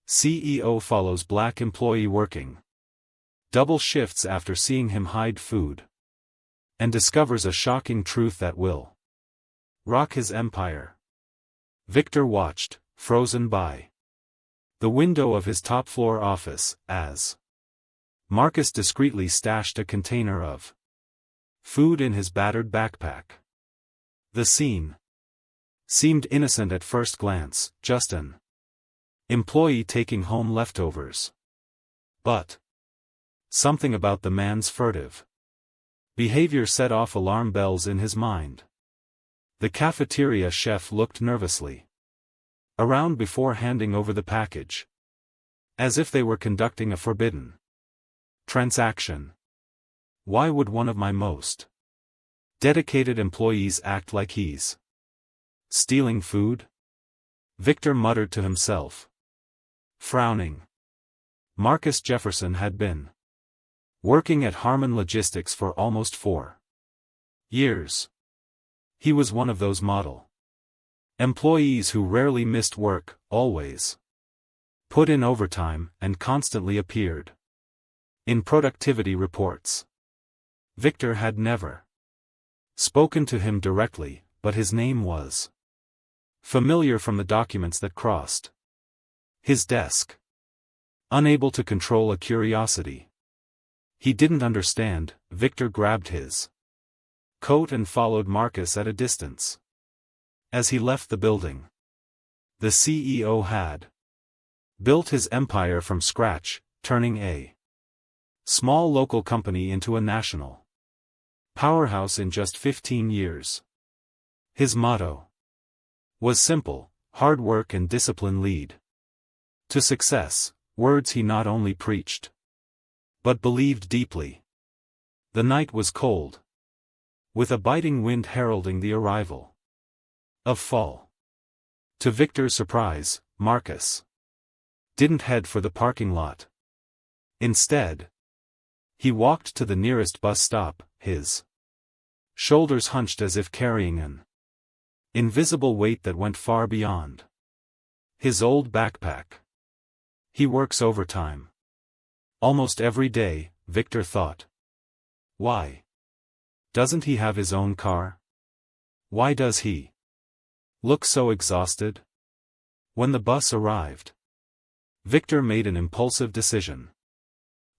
CEO follows black employee working double shifts after seeing him hide food, and discovers a shocking truth that will rock his empire. Victor watched, frozen by the window of his top-floor office, as Marcus discreetly stashed a container of food in his battered backpack. The scene seemed innocent at first glance, just an employee taking home leftovers. But something about the man's furtive behavior set off alarm bells in his mind. The cafeteria chef looked nervously around before handing over the package, as if they were conducting a forbidden transaction. Why would one of my most dedicated employees act like he's stealing food? Victor muttered to himself, frowning. Marcus Jefferson had been working at Harmon Logistics for almost 4 years. He was one of those model employees who rarely missed work, always put in overtime, and constantly appeared in productivity reports. Victor had never spoken to him directly, but his name was familiar from the documents that crossed his desk. Unable to control a curiosity he didn't understand, Victor grabbed his coat and followed Marcus at a distance. As he left the building, the CEO had built his empire from scratch, turning a small local company into a national powerhouse in just 15 years. His motto was simple: hard work and discipline lead to success, words he not only preached but believed deeply. The night was cold, with a biting wind heralding the arrival of fall. To Victor's surprise, Marcus didn't head for the parking lot. Instead, he walked to the nearest bus stop, his shoulders hunched as if carrying an invisible weight that went far beyond his old backpack. He works overtime almost every day, Victor thought. Why doesn't he have his own car? Why does he look so exhausted? When the bus arrived, Victor made an impulsive decision.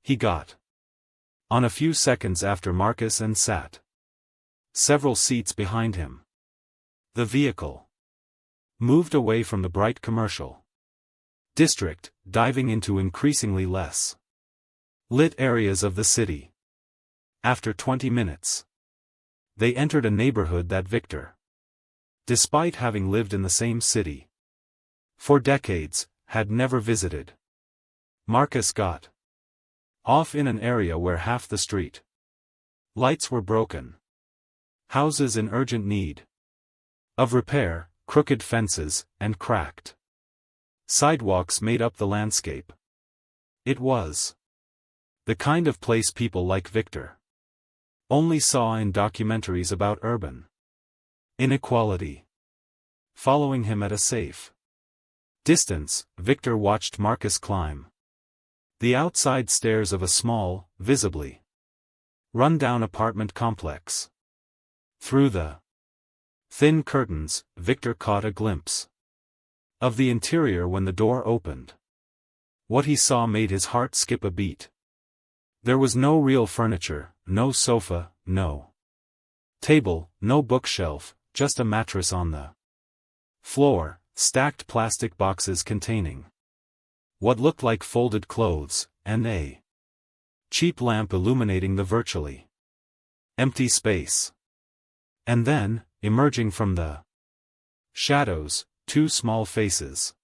He got on a few seconds after Marcus and sat several seats behind him. The vehicle moved away from the bright commercial district, diving into increasingly less lit areas of the city. After 20 minutes, they entered a neighborhood that Victor, despite having lived in the same city for decades, had never visited. Marcus got off in an area where half the street lights were broken, houses in urgent need of repair, crooked fences, and cracked sidewalks made up the landscape. It was the kind of place people like Victor only saw in documentaries about urban inequality. Following him at a safe distance, Victor watched Marcus climb the outside stairs of a small, visibly run-down apartment complex. Through the thin curtains, Victor caught a glimpse of the interior when the door opened. What he saw made his heart skip a beat. There was no real furniture, no sofa, no table, no bookshelf, just a mattress on the floor, stacked plastic boxes containing what looked like folded clothes, and a cheap lamp illuminating the virtually empty space. And then, emerging from the shadows, 2 small faces.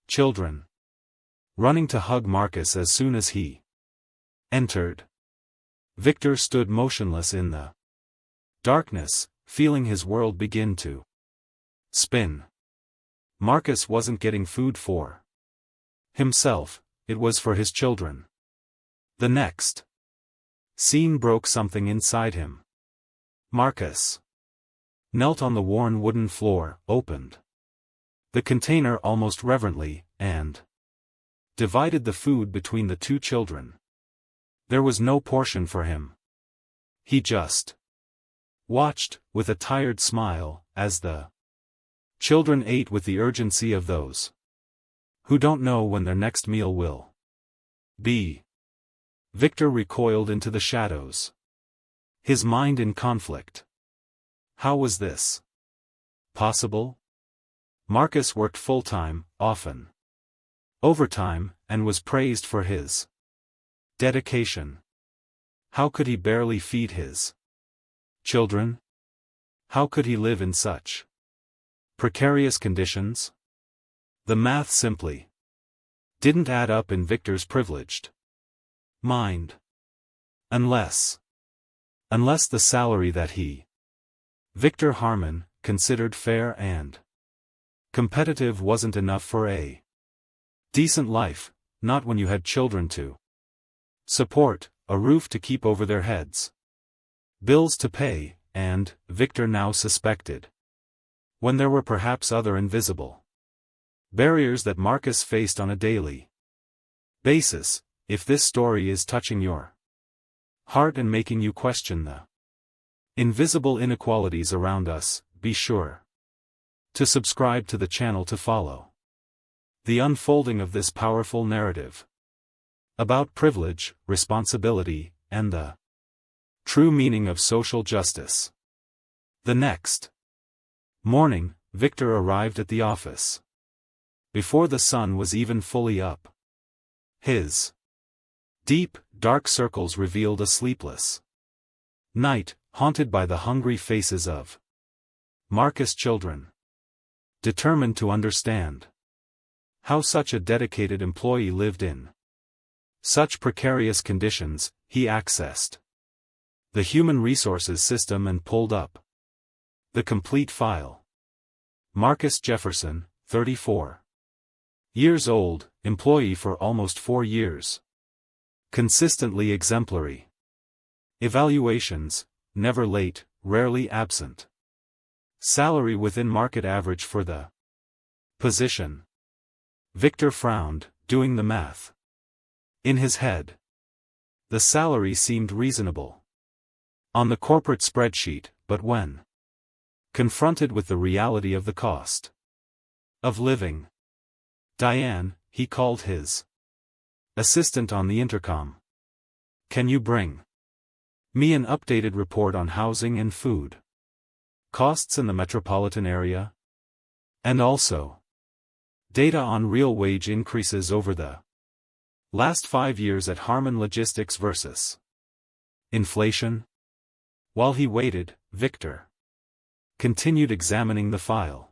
Children. Running to hug Marcus as soon as he entered. Victor stood motionless in the darkness, feeling his world begin to spin. Marcus wasn't getting food for himself, it was for his children. The next scene broke something inside him. Marcus knelt on the worn wooden floor, opened the container almost reverently, and divided the food between the two children. There was no portion for him. He just watched, with a tired smile, as the children ate with the urgency of those who don't know when their next meal will be. Victor recoiled into the shadows, his mind in conflict. How was this possible? Marcus worked full-time, often overtime, and was praised for his dedication. How could he barely feed his children? How could he live in such precarious conditions? The math simply didn't add up in Victor's privileged mind. Unless the salary that he, Victor Harmon, considered fair and competitive wasn't enough for a decent life, not when you had children to support, a roof to keep over their heads, bills to pay, and, Victor now suspected, when there were perhaps other invisible barriers that Marcus faced on a daily basis. If this story is touching your heart and making you question the invisible inequalities around us, be sure to subscribe to the channel to follow the unfolding of this powerful narrative about privilege, responsibility, and the true meaning of social justice. The next morning, Victor arrived at the office before the sun was even fully up. His deep, dark circles revealed a sleepless night, haunted by the hungry faces of Marcus' children. Determined to understand how such a dedicated employee lived in such precarious conditions, he accessed the human resources system and pulled up the complete file. Marcus Jefferson, 34 years old, employee for almost 4 years. Consistently exemplary. Evaluations, never late, rarely absent. Salary within market average for the position. Victor frowned, doing the math in his head. The salary seemed reasonable on the corporate spreadsheet, but when confronted with the reality of the cost of living, Diane, he called his assistant on the intercom. Can you bring me an updated report on housing and food costs in the metropolitan area? And also data on real wage increases over the last 5 years at Harmon Logistics versus inflation? While he waited, Victor continued examining the file.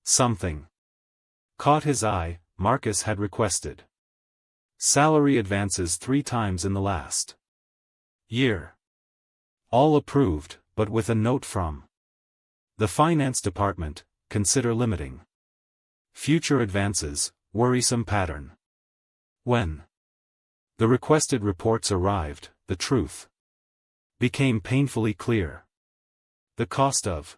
Something caught his eye. Marcus had requested salary advances 3 times in the last year. All approved, but with a note from the finance department: consider limiting future advances, worrisome pattern. When the requested reports arrived, the truth became painfully clear. The cost of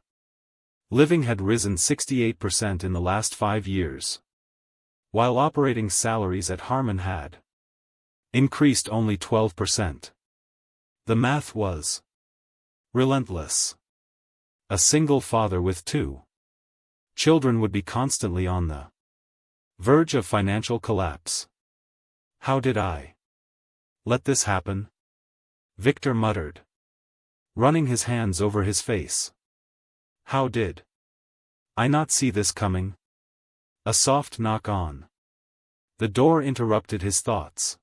living had risen 68% in the last 5 years, while operating salaries at Harmon had increased only 12%. The math was relentless. A single father with 2 children would be constantly on the verge of financial collapse. How did I let this happen? Victor muttered, running his hands over his face. How did I not see this coming? A soft knock on the door interrupted his thoughts.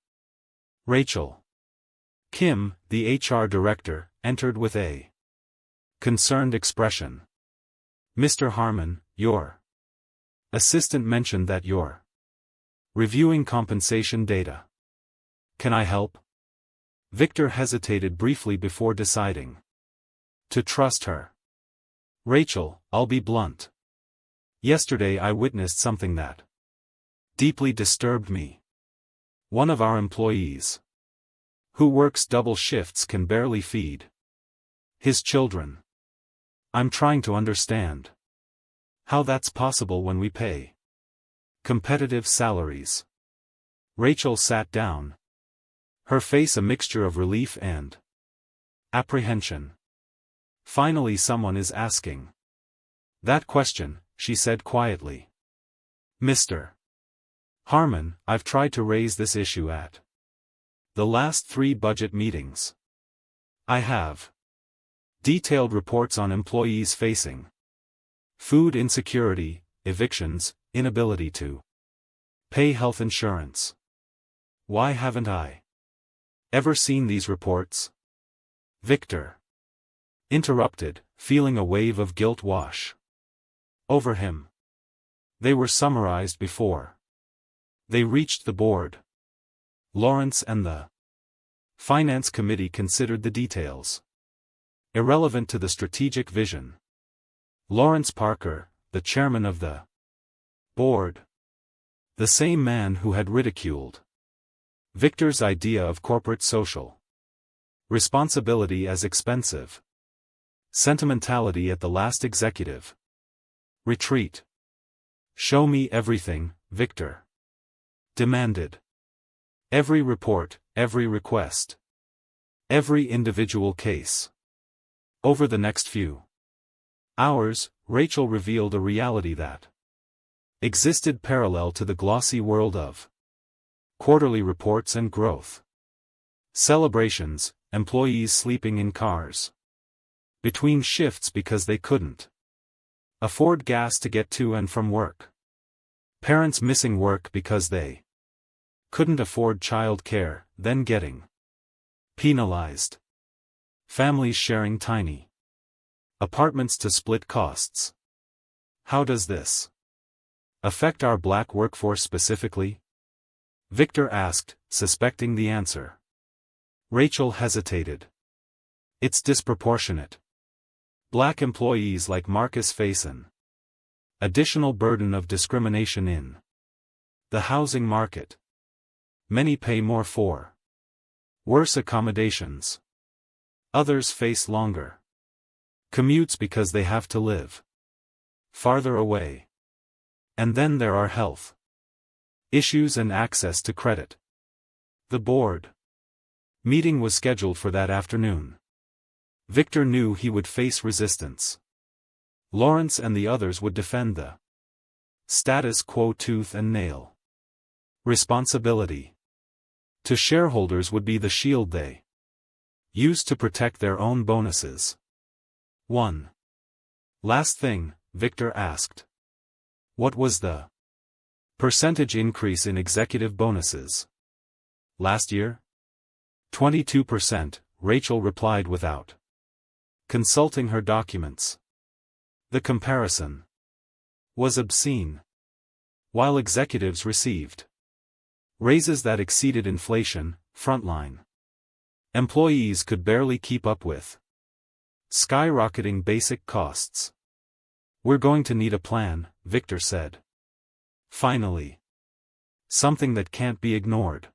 Rachel Kim, the HR director, entered with a concerned expression. Mr. Harmon, your assistant mentioned that you're reviewing compensation data. Can I help? Victor hesitated briefly before deciding to trust her. Rachel, I'll be blunt. Yesterday I witnessed something that deeply disturbed me. One of our employees, who works double shifts, can barely feed his children. I'm trying to understand how that's possible when we pay competitive salaries. Rachel sat down. Her face a mixture of relief and apprehension. Finally someone is asking that question, she said quietly. Mr. Harmon, I've tried to raise this issue at the last 3 budget meetings. I have detailed reports on employees facing food insecurity, evictions, inability to pay health insurance. Why haven't I ever seen these reports? Victor interrupted, feeling a wave of guilt wash over him. They were summarized before they reached the board. Lawrence and the Finance Committee considered the details irrelevant to the strategic vision. Lawrence Parker, the chairman of the board, the same man who had ridiculed Victor's idea of corporate social responsibility as expensive sentimentality at the last executive retreat. Show me everything, Victor demanded. Every report, every request, every individual case. Over the next few hours, Rachel revealed a reality that existed parallel to the glossy world of quarterly reports and growth celebrations, employees sleeping in cars between shifts because they couldn't afford gas to get to and from work, parents missing work because they couldn't afford child care, then getting penalized, families sharing tiny apartments to split costs. How does this affect our black workforce specifically? Victor asked, suspecting the answer. Rachel hesitated. It's disproportionate. Black employees like Marcus face an additional burden of discrimination in the housing market. Many pay more for worse accommodations. Others face longer commutes because they have to live farther away. And then there are health issues and access to credit. The board meeting was scheduled for that afternoon. Victor knew he would face resistance. Lawrence and the others would defend the status quo tooth and nail. Responsibility to shareholders would be the shield they used to protect their own bonuses. One last thing, Victor asked. What was the percentage increase in executive bonuses last year? 22%, Rachel replied without consulting her documents. The comparison was obscene. While executives received raises that exceeded inflation, frontline employees could barely keep up with skyrocketing basic costs. We're going to need a plan, Victor said. Finally. Something that can't be ignored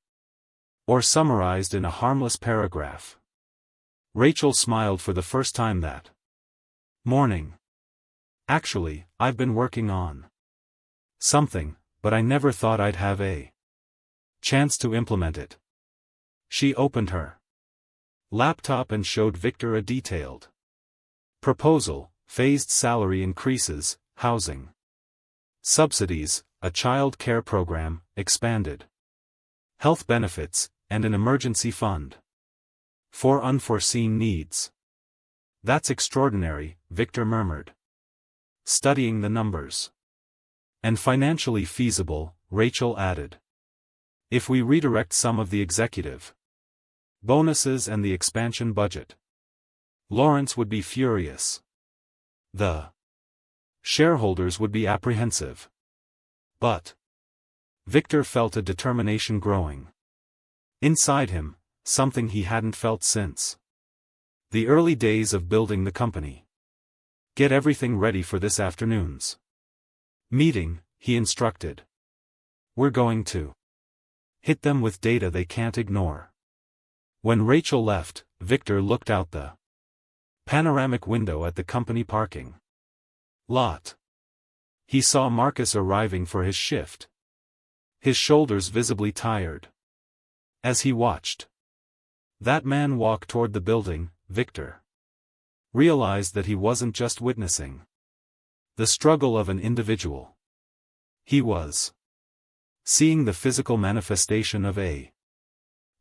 or summarized in a harmless paragraph. Rachel smiled for the first time that morning. Actually, I've been working on something, but I never thought I'd have a chance to implement it. She opened her laptop and showed Victor a detailed proposal: phased salary increases, housing subsidies, a child care program, expanded health benefits, and an emergency fund for unforeseen needs. That's extraordinary, Victor murmured, studying the numbers. And financially feasible, Rachel added. If we redirect some of the executive bonuses and the expansion budget, Lawrence would be furious. The shareholders would be apprehensive. But Victor felt a determination growing inside him, something he hadn't felt since the early days of building the company. Get everything ready for this afternoon's meeting, he instructed. We're going to hit them with data they can't ignore. When Rachel left, Victor looked out the panoramic window at the company parking lot. He saw Marcus arriving for his shift. his shoulders visibly tired. As he watched that man walk toward the building, Victor realized that he wasn't just witnessing the struggle of an individual. He was seeing the physical manifestation of a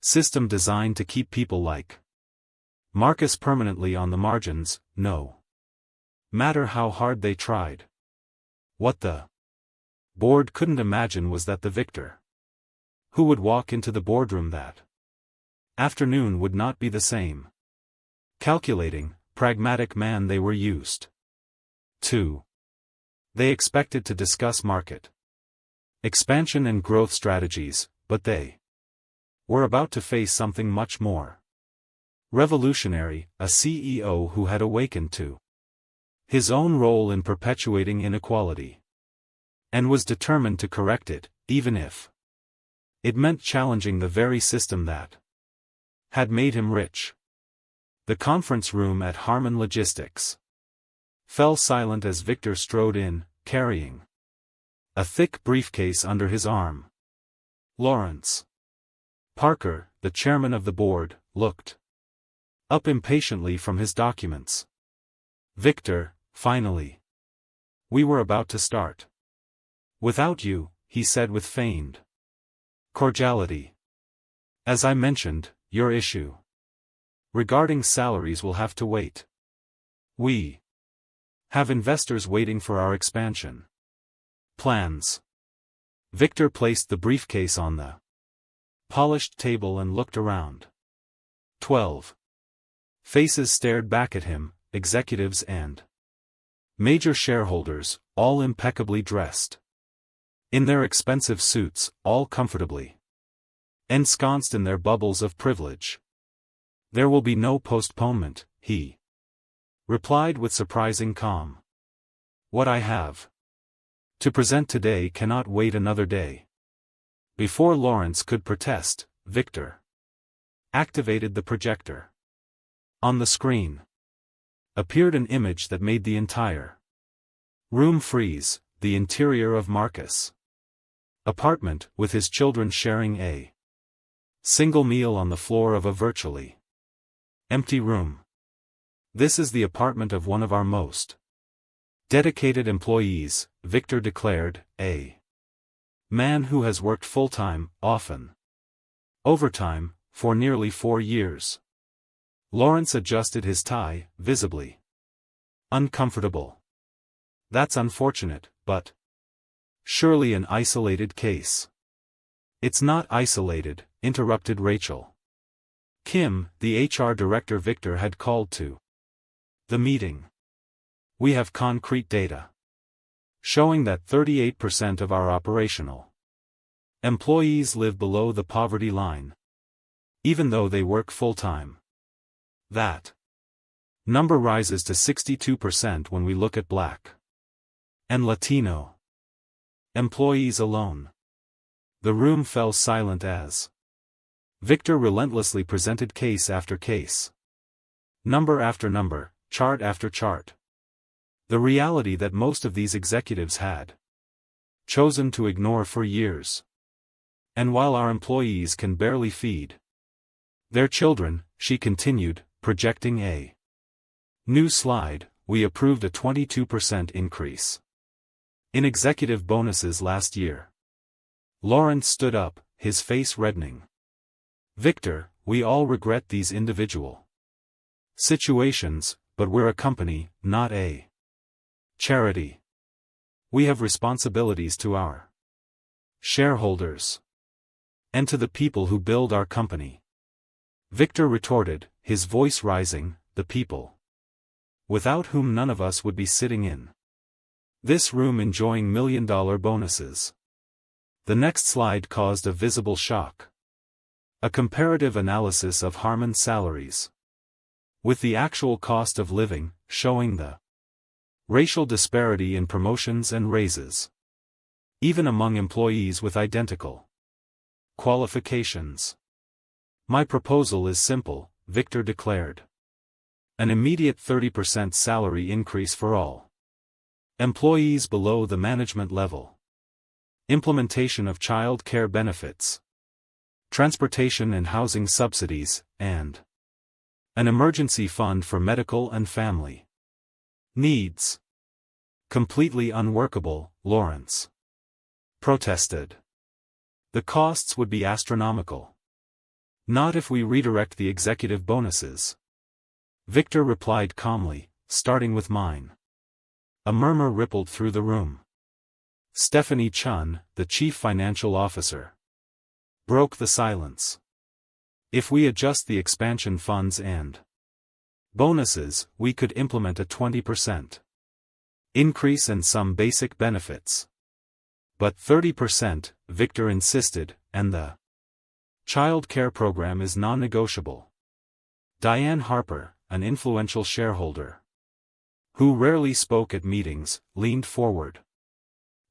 system designed to keep people like Marcus permanently on the margins, no matter how hard they tried. What the board couldn't imagine was that the Victor who would walk into the boardroom that afternoon would not be the same calculating, pragmatic man they were used to. They expected to discuss market expansion and growth strategies, but they were about to face something much more revolutionary, a CEO who had awakened to his own role in perpetuating inequality and was determined to correct it, even if it meant challenging the very system that had made him rich. The conference room at Harmon Logistics fell silent as Victor strode in, carrying a thick briefcase under his arm. Lawrence Parker, the chairman of the board, looked up impatiently from his documents. Victor, finally. We were about to start. Without you, he said with feigned cordiality. As I mentioned, your issue regarding salaries will have to wait. We have investors waiting for our expansion plans. Victor placed the briefcase on the polished table and looked around. 12 faces stared back at him, executives and major shareholders, all impeccably dressed in their expensive suits, all comfortably ensconced in their bubbles of privilege. There will be no postponement, he replied with surprising calm. What I have to present today cannot wait another day. Before Lawrence could protest, Victor activated the projector. On the screen appeared an image that made the entire room freeze, the interior of Marcus' apartment, with his children sharing a single meal on the floor of a virtually empty room. This is the apartment of one of our most dedicated employees, Victor declared, a man who has worked full-time, often overtime, for nearly 4 years. Lawrence adjusted his tie, visibly uncomfortable. That's unfortunate, but surely an isolated case. It's not isolated, interrupted Rachel Kim, the HR director Victor had called to the meeting. We have concrete data showing that 38% of our operational employees live below the poverty line, even though they work full-time. That number rises to 62% when we look at Black and Latino employees alone. The room fell silent as Victor relentlessly presented case after case, number after number, chart after chart. The reality that most of these executives had chosen to ignore for years. And while our employees can barely feed their children, she continued, projecting a new slide, we approved a 22% increase in executive bonuses last year. Lawrence stood up, his face reddening. Victor, we all regret these individual situations, but we're a company, not a charity. We have responsibilities to our shareholders and to the people who build our company. Victor retorted, his voice rising, the people without whom none of us would be sitting in this room enjoying million-dollar bonuses. The next slide caused a visible shock. A comparative analysis of Harmon's salaries, with the actual cost of living, showing the racial disparity in promotions and raises, even among employees with identical qualifications. My proposal is simple, Victor declared. An immediate 30% salary increase for all employees below the management level. implementation of child care benefits, transportation and housing subsidies, and an emergency fund for medical and family needs. Completely unworkable, Lawrence protested. The costs would be astronomical. Not if we redirect the executive bonuses. Victor replied calmly, starting with mine. A murmur rippled through the room. Stephanie Chun, the chief financial officer, broke the silence. If we adjust the expansion funds and bonuses, we could implement a 20% increase in some basic benefits. But 30%, Victor insisted, and the child care program is non-negotiable. Diane Harper, an influential shareholder, who rarely spoke at meetings, leaned forward.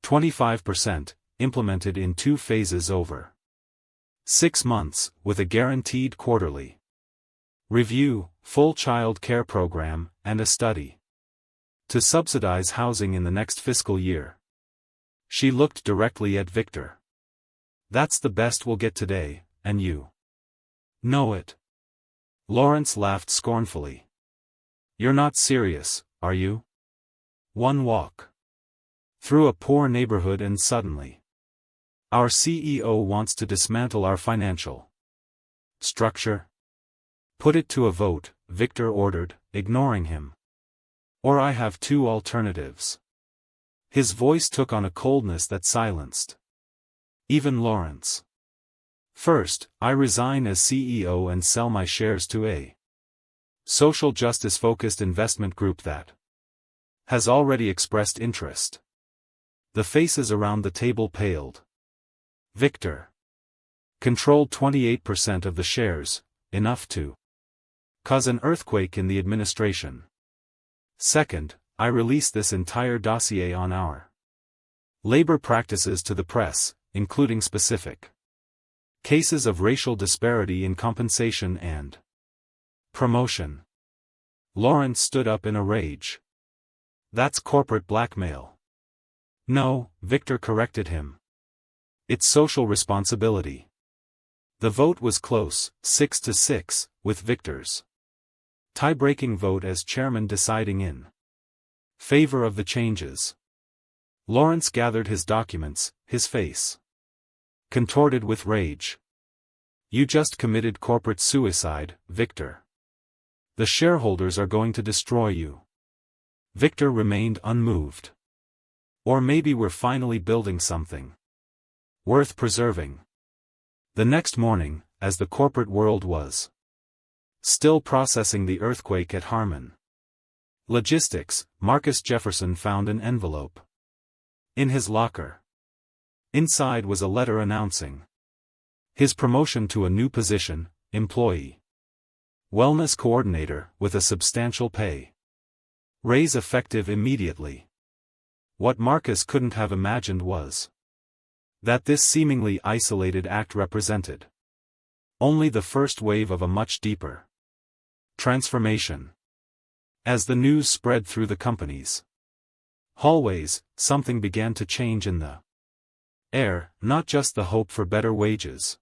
25%, implemented in 2 phases over 6 months, with a guaranteed quarterly review, full child care program, and a study to subsidize housing in the next fiscal year. She looked directly at Victor. That's the best we'll get today, and you know it. Lawrence laughed scornfully. You're not serious, are you? One walk through a poor neighborhood and suddenly our CEO wants to dismantle our financial structure. Put it to a vote, Victor ordered, ignoring him. Or I have 2 alternatives. His voice took on a coldness that silenced even Lawrence. First, I resign as CEO and sell my shares to a social justice-focused investment group that has already expressed interest. The faces around the table paled. Victor controlled 28% of the shares, enough to cause an earthquake in the administration. Second, I release this entire dossier on our labor practices to the press, including specific cases of racial disparity in compensation and promotion. Lawrence stood up in a rage. That's corporate blackmail. No, Victor corrected him. It's social responsibility. The vote was close, 6-6, with Victor's tie-breaking vote as chairman deciding in favor of the changes. Lawrence gathered his documents, his face contorted with rage. You just committed corporate suicide, Victor. The shareholders are going to destroy you. Victor remained unmoved. Or maybe we're finally building something worth preserving. The next morning, as the corporate world was still processing the earthquake at Harmon Logistics, Marcus Jefferson found an envelope in his locker. Inside was a letter announcing his promotion to a new position, employee wellness coordinator, with a substantial pay raise effective immediately. What Marcus couldn't have imagined was that this seemingly isolated act represented only the first wave of a much deeper transformation. As the news spread through the company's hallways, something began to change in the air, not just the hope for better wages,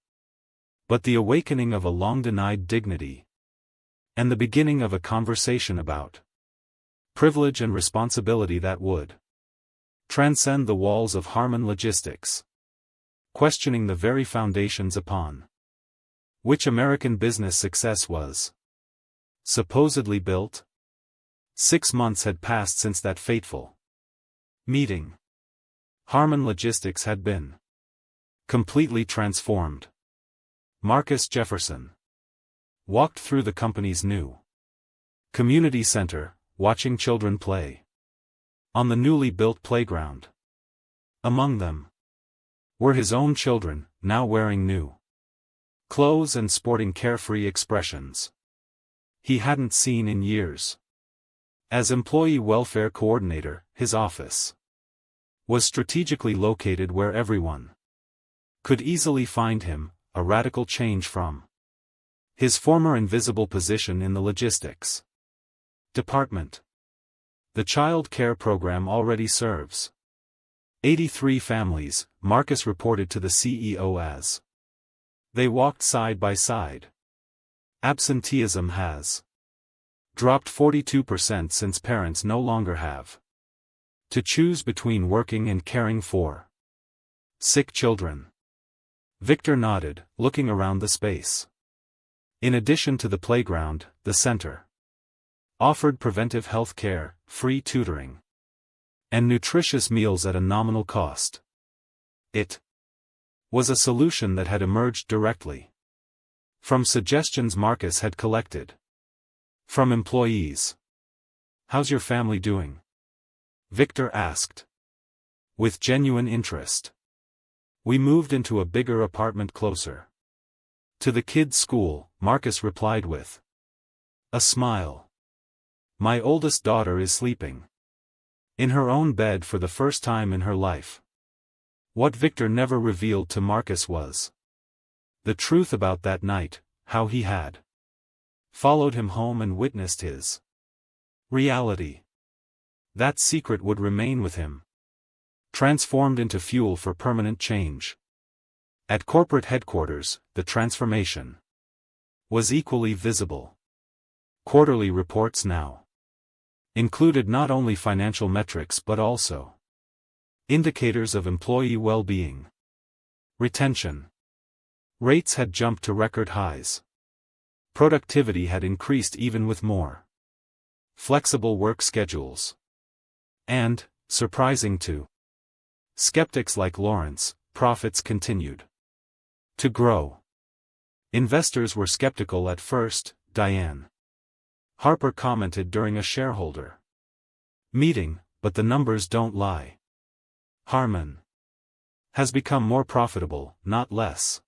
but the awakening of a long-denied dignity, and the beginning of a conversation about privilege and responsibility that would transcend the walls of Harmon Logistics, questioning the very foundations upon which American business success was supposedly built. 6 months had passed since that fateful meeting. Harmon Logistics had been completely transformed. Marcus Jefferson walked through the company's new community center, watching children play on the newly built playground. Among them were his own children, now wearing new clothes and sporting carefree expressions he hadn't seen in years. As employee welfare coordinator, his office was strategically located where everyone could easily find him, a radical change from his former invisible position in the logistics department. The child care program already serves 83 families, Marcus reported to the CEO as they walked side by side. Absenteeism has dropped 42% since parents no longer have to choose between working and caring for sick children. Victor nodded, looking around the space. In addition to the playground, the center offered preventive health care, free tutoring, and nutritious meals at a nominal cost. It was a solution that had emerged directly from suggestions Marcus had collected from employees. "How's your family doing?" Victor asked, with genuine interest. "We moved into a bigger apartment closer to the kids' school," Marcus replied with a smile. "My oldest daughter is sleeping in her own bed for the first time in her life." What Victor never revealed to Marcus was the truth about that night, how he had followed him home and witnessed his reality. That secret would remain with him, transformed into fuel for permanent change. At corporate headquarters, the transformation was equally visible. Quarterly reports now included not only financial metrics but also indicators of employee well-being. Retention rates had jumped to record highs. Productivity had increased even with more flexible work schedules. And, surprising to skeptics like Lawrence, profits continued to grow. Investors were skeptical at first, Diane Harper commented during a shareholder meeting, but the numbers don't lie. Harman has become more profitable, not less,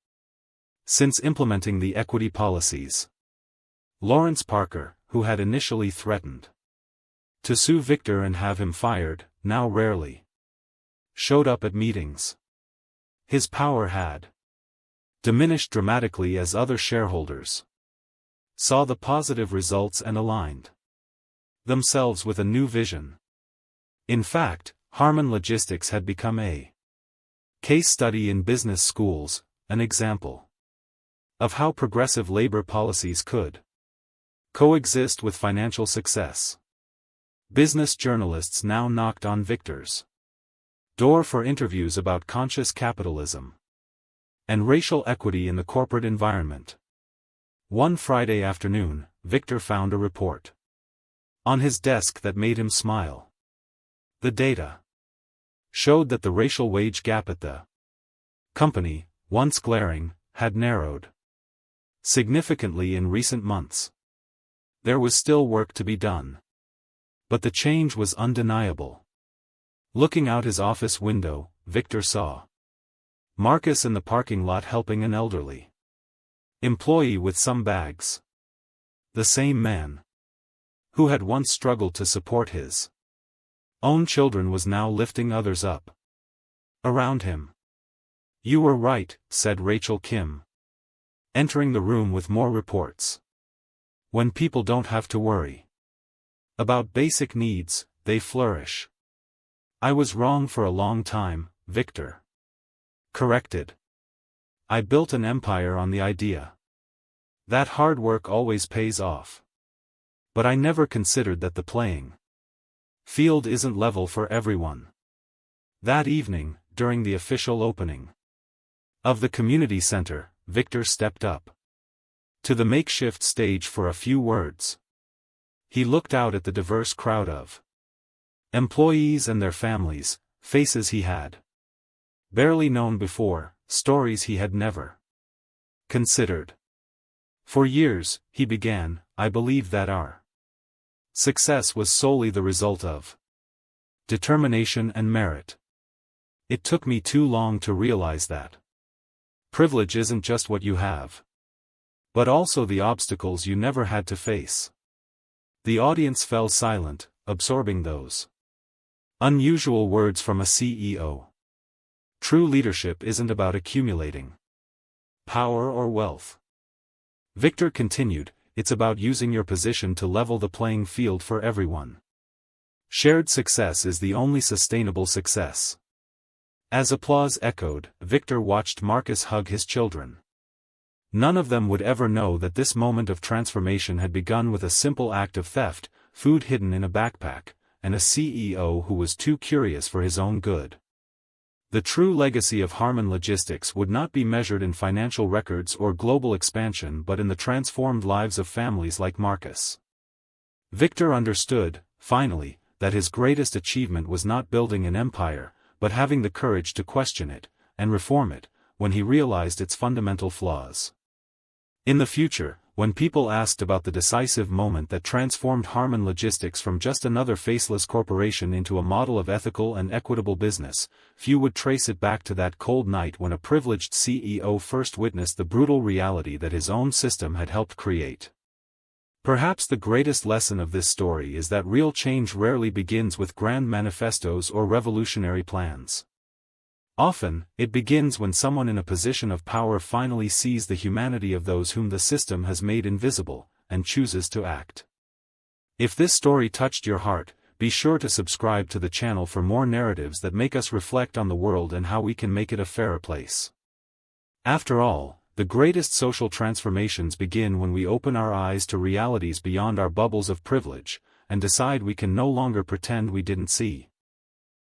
since implementing the equity policies. Lawrence Parker, who had initially threatened to sue Victor and have him fired, now rarely showed up at meetings. His power had diminished dramatically as other shareholders saw the positive results and aligned themselves with a new vision. In fact, Harman Logistics had become a case study in business schools, an example of how progressive labor policies could coexist with financial success. Business journalists now knocked on Victor's door for interviews about conscious capitalism and racial equity in the corporate environment. One Friday afternoon, Victor found a report on his desk that made him smile. The data showed that the racial wage gap at the company, once glaring, had narrowed significantly in recent months. There was still work to be done, but the change was undeniable. Looking out his office window, Victor saw Marcus in the parking lot helping an elderly employee with some bags. The same man who had once struggled to support his own children was now lifting others up around him. "You were right," said Rachel Kim, entering the room with more reports. "When people don't have to worry about basic needs, they flourish." "I was wrong for a long time," Victor corrected. "I built an empire on the idea that hard work always pays off. But I never considered that the playing field isn't level for everyone." That evening, during the official opening of the community center, Victor stepped up to the makeshift stage for a few words. He looked out at the diverse crowd of employees and their families, faces he had barely known before, stories he had never considered. "For years," he began, "I believed that our success was solely the result of determination and merit. It took me too long to realize that privilege isn't just what you have, but also the obstacles you never had to face." The audience fell silent, absorbing those unusual words from a CEO. True leadership isn't about accumulating power or wealth. Victor continued, it's about using your position to level the playing field for everyone. Shared success is the only sustainable success. As applause echoed, Victor watched Marcus hug his children. None of them would ever know that this moment of transformation had begun with a simple act of theft, food hidden in a backpack, and a CEO who was too curious for his own good. The true legacy of Harmon Logistics would not be measured in financial records or global expansion but in the transformed lives of families like Marcus. Victor understood, finally, that his greatest achievement was not building an empire, but having the courage to question it, and reform it, when he realized its fundamental flaws. In the future, when people asked about the decisive moment that transformed Harmon Logistics from just another faceless corporation into a model of ethical and equitable business, few would trace it back to that cold night when a privileged CEO first witnessed the brutal reality that his own system had helped create. Perhaps the greatest lesson of this story is that real change rarely begins with grand manifestos or revolutionary plans. Often, it begins when someone in a position of power finally sees the humanity of those whom the system has made invisible, and chooses to act. If this story touched your heart, be sure to subscribe to the channel for more narratives that make us reflect on the world and how we can make it a fairer place. After all, the greatest social transformations begin when we open our eyes to realities beyond our bubbles of privilege, and decide we can no longer pretend we didn't see.